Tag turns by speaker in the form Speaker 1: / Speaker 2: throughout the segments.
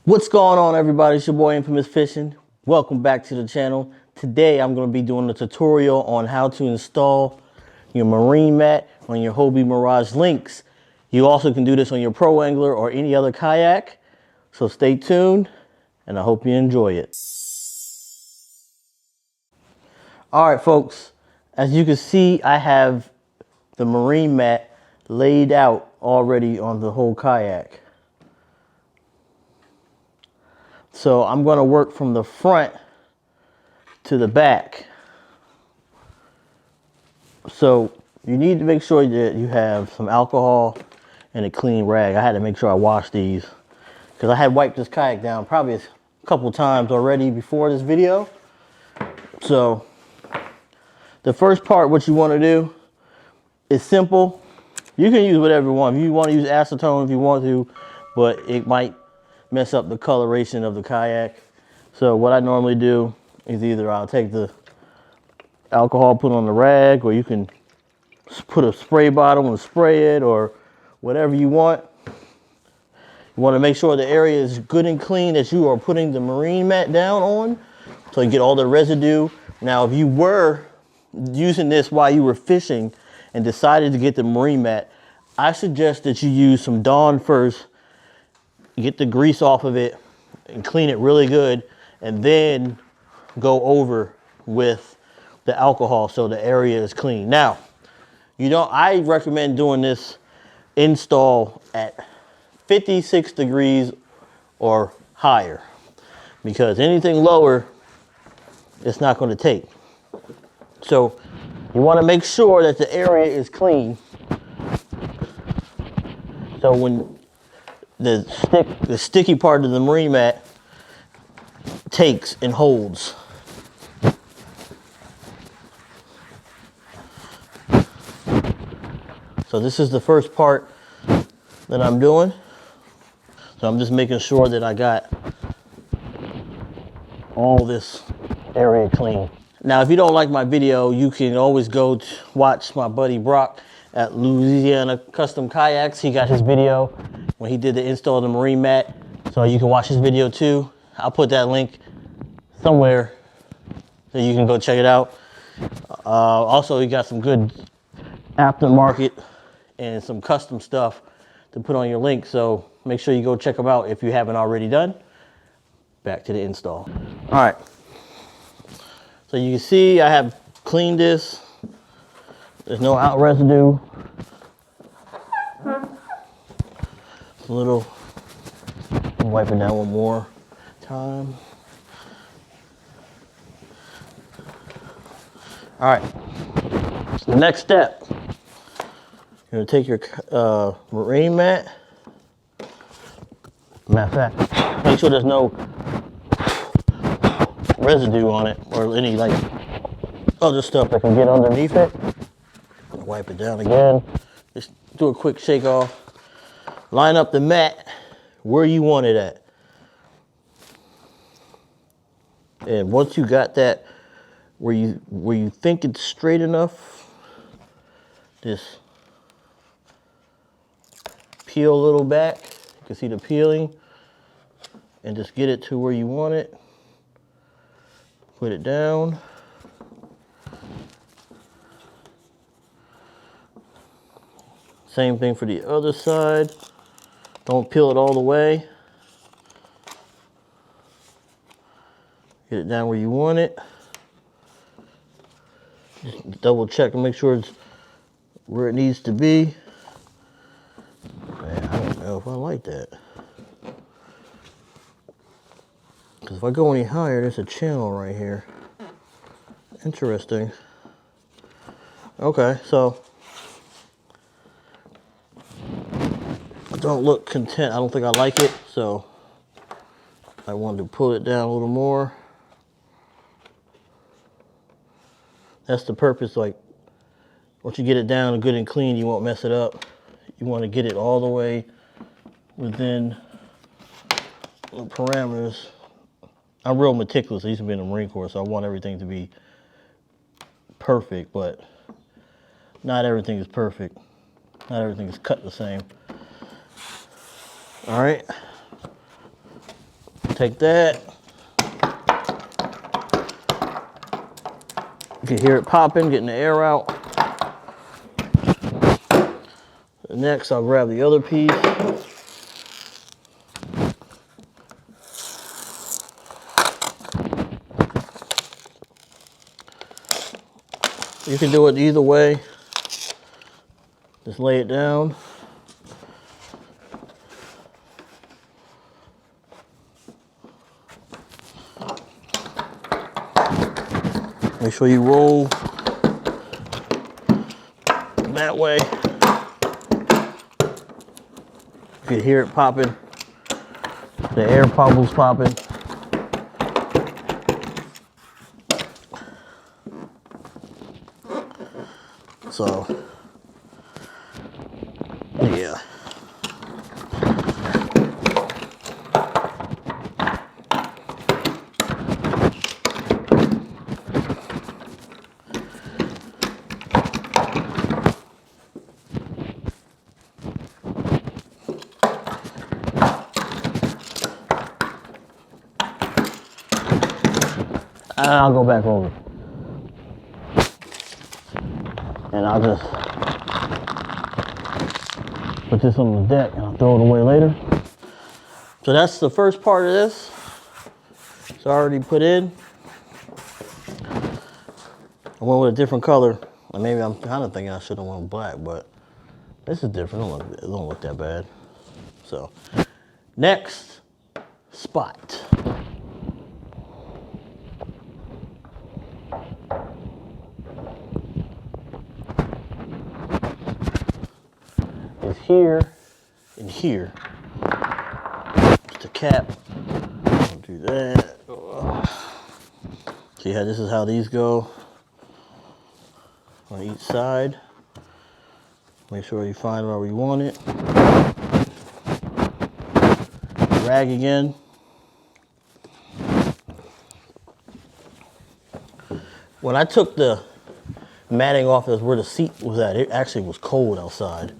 Speaker 1: What's going on, everybody? It's your boy Infamous Fishing. Welcome back to the channel. Today I'm going to be doing a tutorial on how to install your marine mat on your Hobie Mirage Lynx. You also can do this on your Pro Angler or any other kayak. So stay tuned and I hope you enjoy it. All right, folks, as you can see, I have the marine mat laid out already on the whole kayak. So I'm going to work from the front to the back. So you need to make sure that you have some alcohol and a clean rag. I had to make sure I washed these because I had wiped this kayak down probably a couple times already before this video. So the first part, what you want to do is simple. You can use whatever you want. If you want to use acetone if you want to, but it might mess up the coloration of the kayak. So what I normally do is either I'll take the alcohol, put on the rag, or you can put a spray bottle and spray it, or whatever you want. You want to make sure the area is good and clean that you are putting the marine mat down on, so you get all the residue. Now, if you were using this while you were fishing and decided to get the marine mat, I suggest that you use some Dawn first, get the grease off of it and clean it really good, and then go over with the alcohol so the area is clean. Now, I recommend doing this install at 56 degrees or higher, because anything lower, it's not going to take. So you want to make sure that the area is clean. So when the sticky part of the marine mat takes and holds. So this is the first part that I'm doing. So I'm just making sure that I got all this area clean. Now, if you don't like my video, you can always go to watch my buddy Brock at Louisiana Custom Kayaks. He got his video when he did the install of the marine mat. So you can watch his video too. I'll put that link somewhere so you can go check it out. Also, he got some good aftermarket and some custom stuff to put on your link. So make sure you go check them out if you haven't already done. Back to the install. All right. So you can see I have cleaned this. There's no out residue. A little, wipe it down one more time. All right, so the next step, you're gonna take your marine mat. Matter of fact, make sure there's no residue on it or any like other stuff that can get underneath it. Wipe it down again. Just do a quick shake off. Line up the mat where you want it at. And once you got that where you think it's straight enough, just peel a little back. You can see the peeling, and just get it to where you want it. Put it down. Same thing for the other side. Don't peel it all the way. Get it down where you want it. Just double check and make sure it's where it needs to be. Man, I don't know if I like that. Because if I go any higher, there's a channel right here. Interesting. Okay, so I don't look content. I don't think I like it, so I wanted to pull it down a little more. That's the purpose. Like, once you get it down good and clean, you won't mess it up. You want to get it all the way within the parameters. I'm real meticulous. I used to be in the Marine Corps, so I want everything to be perfect, but not everything is perfect. Not everything is cut the same. All right. Take that. You can hear it popping, getting the air out. Next, I'll grab the other piece. You can do it either way. Just lay it down. Make sure you roll that way. You can hear it popping. The air bubbles popping. So, yeah. I'll go back over. And I'll just put this on the deck and I'll throw it away later. So that's the first part of this. It's already put in. I went with a different color. And maybe I'm kind of thinking I should have went black, but this is different. It don't look that bad. So next spot. Is here and here. Just a cap. I'll do that. See how this is how these go on each side. Make sure you find where we want it. Rag again. When I took the matting off, that's where the seat was at. It actually was cold outside.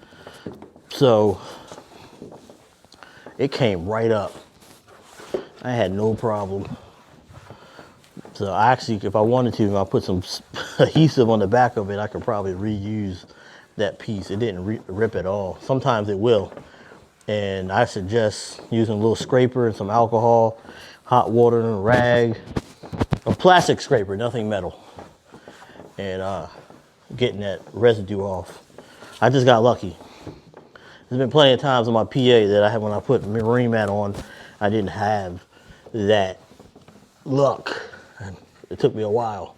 Speaker 1: So it came right up. I had no problem. So I actually, if I wanted to, if I put some adhesive on the back of it, I could probably reuse that piece. It didn't rip at all. Sometimes it will. And I suggest using a little scraper and some alcohol, hot water and a rag, a plastic scraper, nothing metal, and getting that residue off. I just got lucky. There's been plenty of times on my PA that I had when I put Marine Mat on, I didn't have that luck. And it took me a while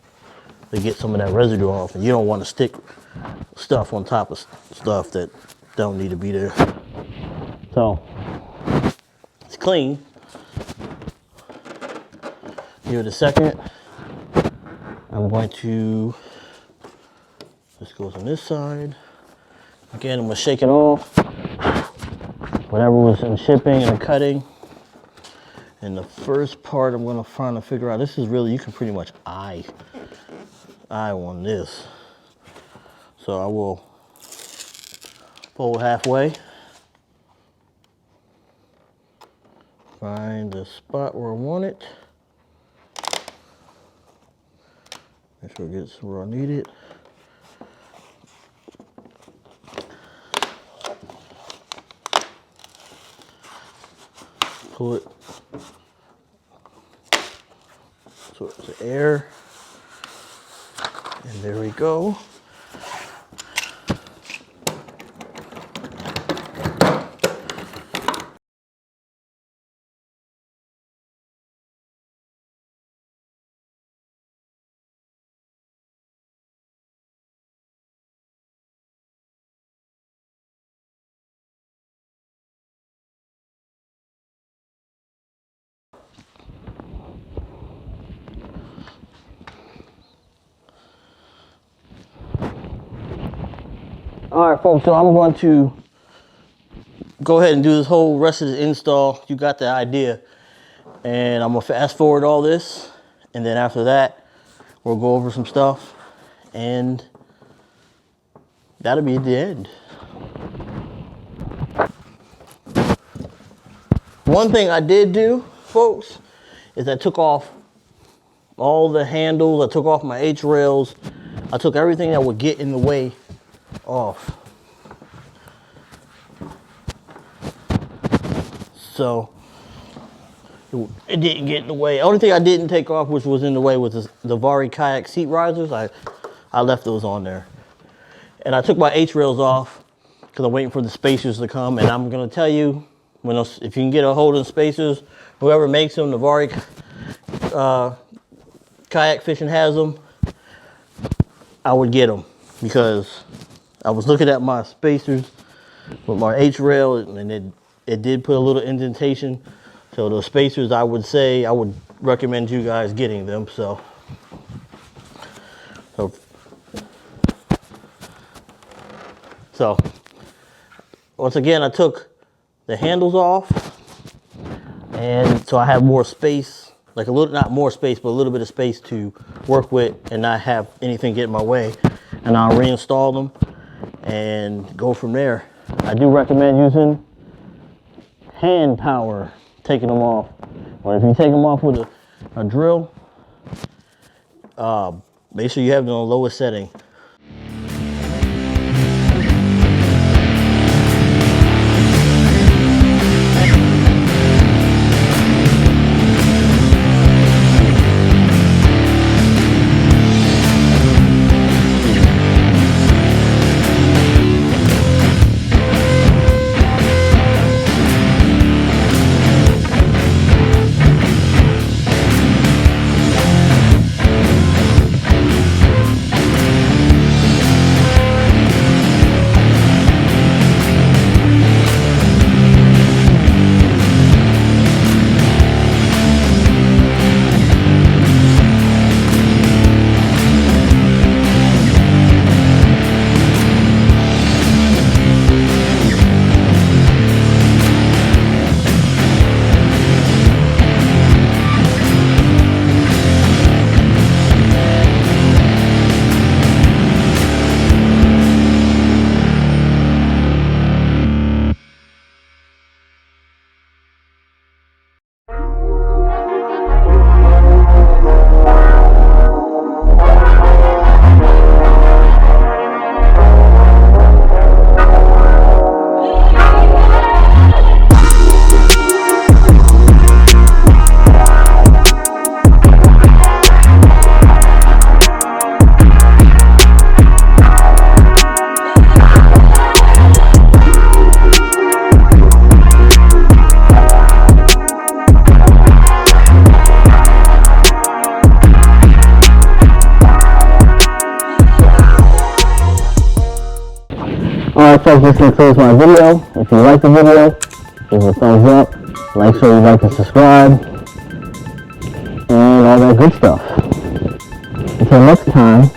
Speaker 1: to get some of that residue off, and you don't want to stick stuff on top of stuff that don't need to be there. So it's clean. Give it a second. I'm going to, this goes on this side. Again, I'm gonna shake it off. Whatever was in shipping and cutting. And the first part I'm gonna try to figure out, this is really, you can pretty much eye on this. So I will fold halfway. Find the spot where I want it. Make sure it gets where I need it. Pull it towards the air, and there we go. All right, folks, so I'm going to go ahead and do this whole rest of the install. You got the idea. And I'm gonna fast forward all this. And then after that, we'll go over some stuff. And that'll be the end. One thing I did do folks, is I took off all the handles, I took off my H rails, I took everything that would get in the way off. So it didn't get in the way. The only thing I didn't take off, which was in the way, was the Vari Kayak seat risers. I left those on there. And I took my H rails off because I'm waiting for the spacers to come. And I'm gonna tell you, if you can get a hold of the spacers, whoever makes them, the Vari Kayak Fishing has them, I would get them, because I was looking at my spacers with my H rail, and it did put a little indentation. So those spacers, I would recommend you guys getting them. So once again, I took the handles off, and so I have more space, like a little, not more space, but a little bit of space to work with and not have anything get in my way. And I'll reinstall them and go from there. I do recommend using hand power taking them off. Or if you take them off with a drill, make sure you have it on the lowest setting. Alright folks, this concludes my video. If you like the video, give it a thumbs up, make sure you like and subscribe, and all that good stuff. Until next time,